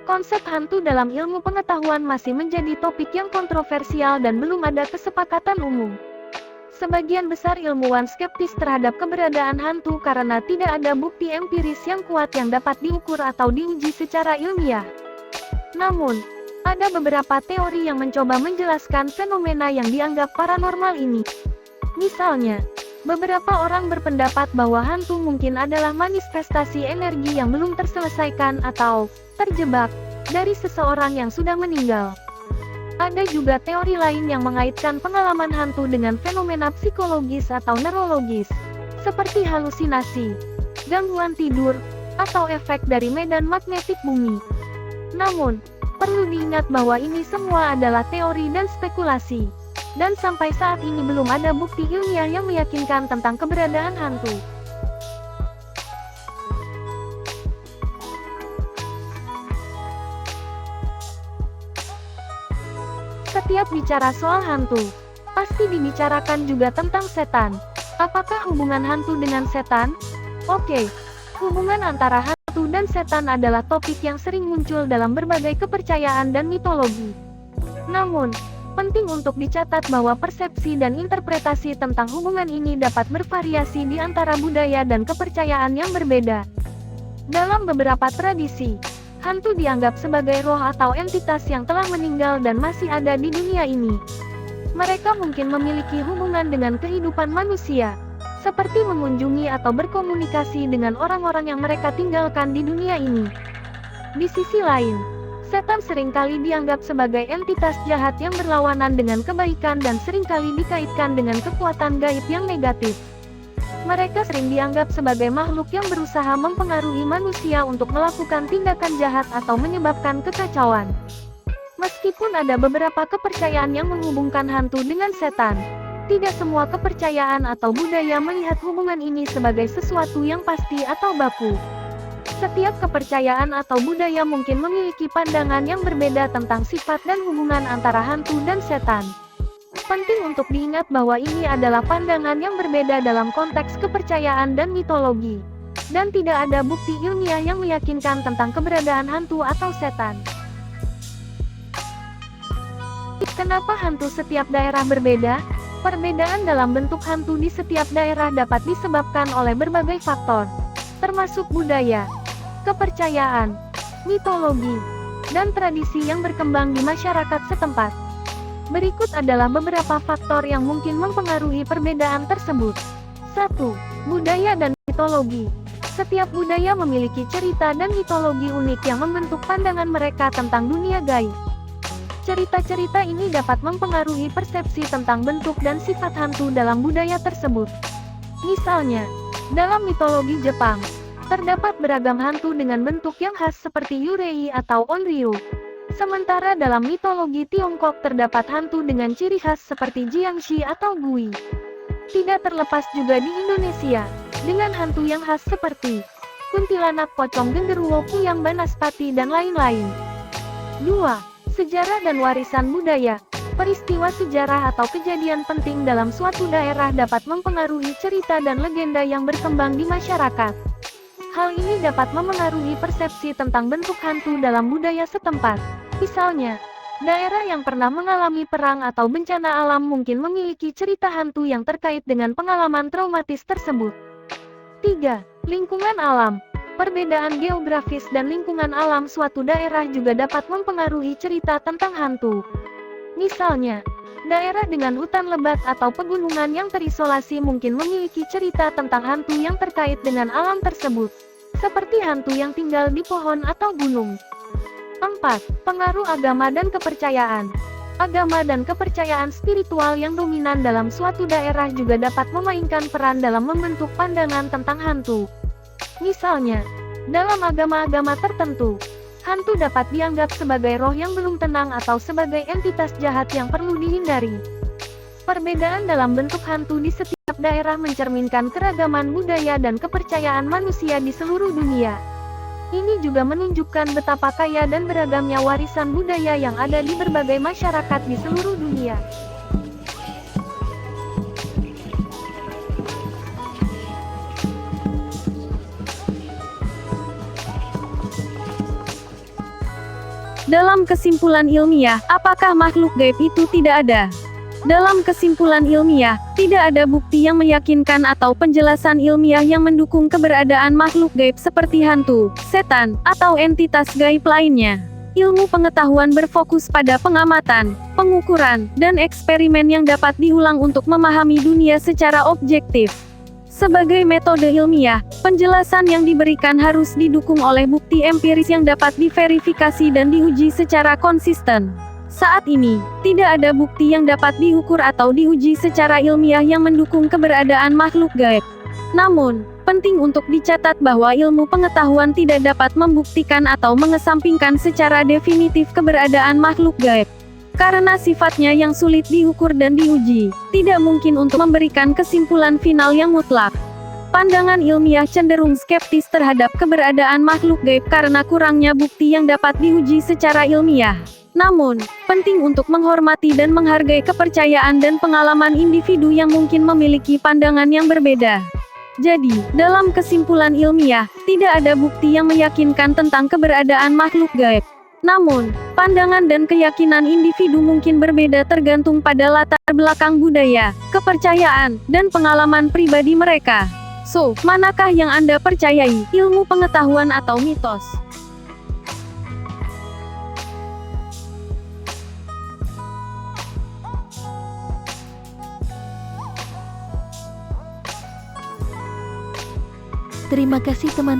Konsep hantu dalam ilmu pengetahuan masih menjadi topik yang kontroversial dan belum ada kesepakatan umum. Sebagian besar ilmuwan skeptis terhadap keberadaan hantu karena tidak ada bukti empiris yang kuat yang dapat diukur atau diuji secara ilmiah. Namun, ada beberapa teori yang mencoba menjelaskan fenomena yang dianggap paranormal ini. Misalnya, beberapa orang berpendapat bahwa hantu mungkin adalah manifestasi energi yang belum terselesaikan atau terjebak dari seseorang yang sudah meninggal. Ada juga teori lain yang mengaitkan pengalaman hantu dengan fenomena psikologis atau neurologis, seperti halusinasi, gangguan tidur, atau efek dari medan magnetik bumi. Namun, perlu diingat bahwa ini semua adalah teori dan spekulasi, dan sampai saat ini belum ada bukti ilmiah yang meyakinkan tentang keberadaan hantu. Setiap bicara soal hantu, pasti dibicarakan juga tentang setan. Apakah hubungan hantu dengan setan? Oke, hubungan antara hantu dan setan adalah topik yang sering muncul dalam berbagai kepercayaan dan mitologi. Namun, penting untuk dicatat bahwa persepsi dan interpretasi tentang hubungan ini dapat bervariasi di antara budaya dan kepercayaan yang berbeda. Dalam beberapa tradisi, hantu dianggap sebagai roh atau entitas yang telah meninggal dan masih ada di dunia ini. Mereka mungkin memiliki hubungan dengan kehidupan manusia, seperti mengunjungi atau berkomunikasi dengan orang-orang yang mereka tinggalkan di dunia ini. Di sisi lain, setan seringkali dianggap sebagai entitas jahat yang berlawanan dengan kebaikan dan seringkali dikaitkan dengan kekuatan gaib yang negatif. Mereka sering dianggap sebagai makhluk yang berusaha mempengaruhi manusia untuk melakukan tindakan jahat atau menyebabkan kekacauan. Meskipun ada beberapa kepercayaan yang menghubungkan hantu dengan setan, tidak semua kepercayaan atau budaya melihat hubungan ini sebagai sesuatu yang pasti atau baku. Setiap kepercayaan atau budaya mungkin memiliki pandangan yang berbeda tentang sifat dan hubungan antara hantu dan setan. Penting untuk diingat bahwa ini adalah pandangan yang berbeda dalam konteks kepercayaan dan mitologi, dan tidak ada bukti ilmiah yang meyakinkan tentang keberadaan hantu atau setan. Kenapa hantu setiap daerah berbeda? Perbedaan dalam bentuk hantu di setiap daerah dapat disebabkan oleh berbagai faktor, termasuk budaya, kepercayaan, mitologi, dan tradisi yang berkembang di masyarakat setempat. Berikut adalah beberapa faktor yang mungkin mempengaruhi perbedaan tersebut. 1. Budaya dan mitologi. Setiap budaya memiliki cerita dan mitologi unik yang membentuk pandangan mereka tentang dunia gaib. Cerita-cerita ini dapat mempengaruhi persepsi tentang bentuk dan sifat hantu dalam budaya tersebut. Misalnya, dalam mitologi Jepang, terdapat beragam hantu dengan bentuk yang khas seperti Yurei atau Onryo. Sementara dalam mitologi Tiongkok terdapat hantu dengan ciri khas seperti Jiangshi atau Gui. Tidak terlepas juga di Indonesia, dengan hantu yang khas seperti kuntilanak, pocong genderuwo, kuyang banaspati, dan lain-lain. 2. Sejarah dan warisan budaya. Peristiwa sejarah atau kejadian penting dalam suatu daerah dapat mempengaruhi cerita dan legenda yang berkembang di masyarakat. Hal ini dapat memengaruhi persepsi tentang bentuk hantu dalam budaya setempat. Misalnya, daerah yang pernah mengalami perang atau bencana alam mungkin memiliki cerita hantu yang terkait dengan pengalaman traumatis tersebut. 3. Lingkungan alam. Perbedaan geografis dan lingkungan alam suatu daerah juga dapat mempengaruhi cerita tentang hantu. Misalnya, daerah dengan hutan lebat atau pegunungan yang terisolasi mungkin memiliki cerita tentang hantu yang terkait dengan alam tersebut, seperti hantu yang tinggal di pohon atau gunung. 4. Pengaruh agama dan kepercayaan. Agama dan kepercayaan spiritual yang dominan dalam suatu daerah juga dapat memainkan peran dalam membentuk pandangan tentang hantu. Misalnya, dalam agama-agama tertentu, hantu dapat dianggap sebagai roh yang belum tenang atau sebagai entitas jahat yang perlu dihindari. Perbedaan dalam bentuk hantu di setiap daerah mencerminkan keragaman budaya dan kepercayaan manusia di seluruh dunia. Ini juga menunjukkan betapa kaya dan beragamnya warisan budaya yang ada di berbagai masyarakat di seluruh dunia. Dalam kesimpulan ilmiah, apakah makhluk gaib itu tidak ada? Dalam kesimpulan ilmiah, tidak ada bukti yang meyakinkan atau penjelasan ilmiah yang mendukung keberadaan makhluk gaib seperti hantu, setan, atau entitas gaib lainnya. Ilmu pengetahuan berfokus pada pengamatan, pengukuran, dan eksperimen yang dapat diulang untuk memahami dunia secara objektif. Sebagai metode ilmiah, penjelasan yang diberikan harus didukung oleh bukti empiris yang dapat diverifikasi dan diuji secara konsisten. Saat ini, tidak ada bukti yang dapat diukur atau diuji secara ilmiah yang mendukung keberadaan makhluk gaib. Namun, penting untuk dicatat bahwa ilmu pengetahuan tidak dapat membuktikan atau mengesampingkan secara definitif keberadaan makhluk gaib. Karena sifatnya yang sulit diukur dan diuji, tidak mungkin untuk memberikan kesimpulan final yang mutlak. Pandangan ilmiah cenderung skeptis terhadap keberadaan makhluk gaib karena kurangnya bukti yang dapat diuji secara ilmiah. Namun, penting untuk menghormati dan menghargai kepercayaan dan pengalaman individu yang mungkin memiliki pandangan yang berbeda. Jadi, dalam kesimpulan ilmiah, tidak ada bukti yang meyakinkan tentang keberadaan makhluk gaib. Namun, pandangan dan keyakinan individu mungkin berbeda tergantung pada latar belakang budaya, kepercayaan, dan pengalaman pribadi mereka. So, manakah yang Anda percayai, ilmu pengetahuan atau mitos? Terima kasih teman-teman.